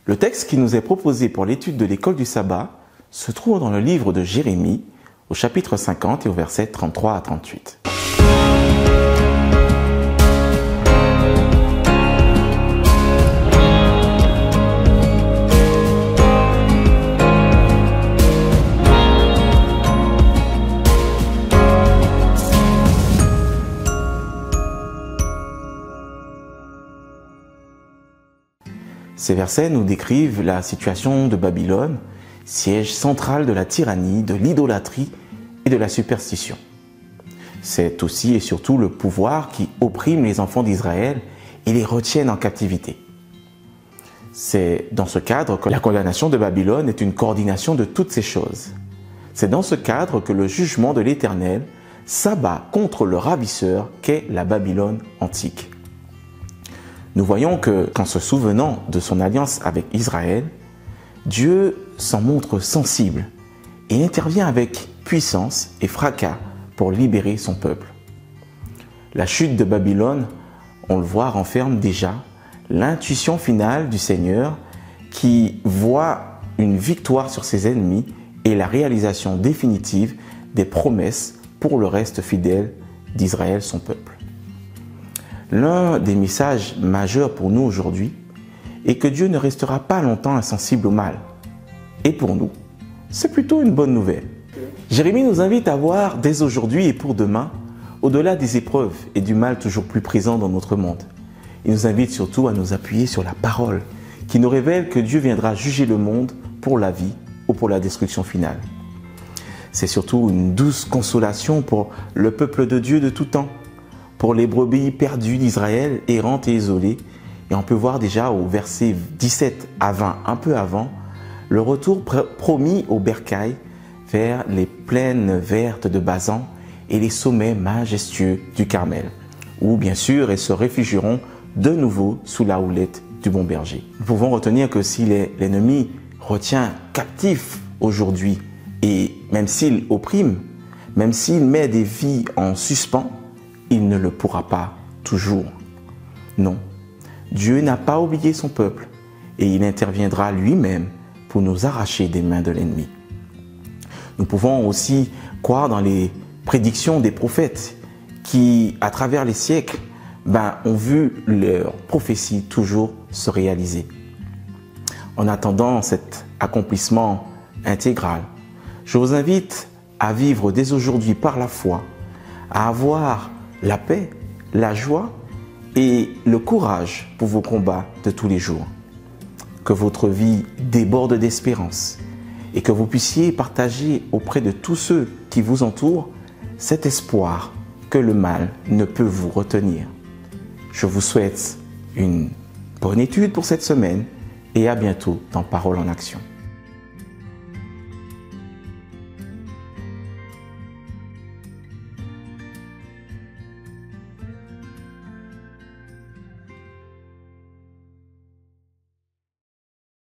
Le texte qui nous est proposé pour l'étude de l'école du sabbat se trouve dans le livre de Jérémie, au chapitre 50 et au verset 33 à 38. Ces versets nous décrivent la situation de Babylone, siège central de la tyrannie, de l'idolâtrie et de la superstition. C'est aussi et surtout le pouvoir qui opprime les enfants d'Israël et les retiennent en captivité. C'est dans ce cadre que la condamnation de Babylone est une coordination de toutes ces choses. C'est dans ce cadre que le jugement de l'Éternel s'abat contre le ravisseur qu'est la Babylone antique. Nous voyons qu'en se souvenant de son alliance avec Israël, Dieu s'en montre sensible et intervient avec puissance et fracas pour libérer son peuple. La chute de Babylone, on le voit, renferme déjà l'intuition finale du Seigneur qui voit une victoire sur ses ennemis et la réalisation définitive des promesses pour le reste fidèle d'Israël, son peuple. L'un des messages majeurs pour nous aujourd'hui est que Dieu ne restera pas longtemps insensible au mal. Et pour nous, c'est plutôt une bonne nouvelle. Jérémie nous invite à voir dès aujourd'hui et pour demain, au-delà des épreuves et du mal toujours plus présent dans notre monde. Il nous invite surtout à nous appuyer sur la parole qui nous révèle que Dieu viendra juger le monde pour la vie ou pour la destruction finale. C'est surtout une douce consolation pour le peuple de Dieu de tout temps, pour les brebis perdues d'Israël, errantes et isolées. Et on peut voir déjà au verset 17 à 20, un peu avant, le retour promis au bercail vers les plaines vertes de Basan et les sommets majestueux du Carmel, où bien sûr elles se réfugieront de nouveau sous la houlette du bon berger. Nous pouvons retenir que si l'ennemi retient captif aujourd'hui, et même s'il opprime, même s'il met des vies en suspens, il ne le pourra pas toujours. Non, Dieu n'a pas oublié son peuple et il interviendra lui-même pour nous arracher des mains de l'ennemi. Nous pouvons aussi croire dans les prédictions des prophètes qui, à travers les siècles, ont vu leurs prophéties toujours se réaliser. En attendant cet accomplissement intégral, je vous invite à vivre dès aujourd'hui par la foi, à avoir la paix, la joie et le courage pour vos combats de tous les jours. Que votre vie déborde d'espérance et que vous puissiez partager auprès de tous ceux qui vous entourent cet espoir que le mal ne peut vous retenir. Je vous souhaite une bonne étude pour cette semaine et à bientôt dans Parole en Action.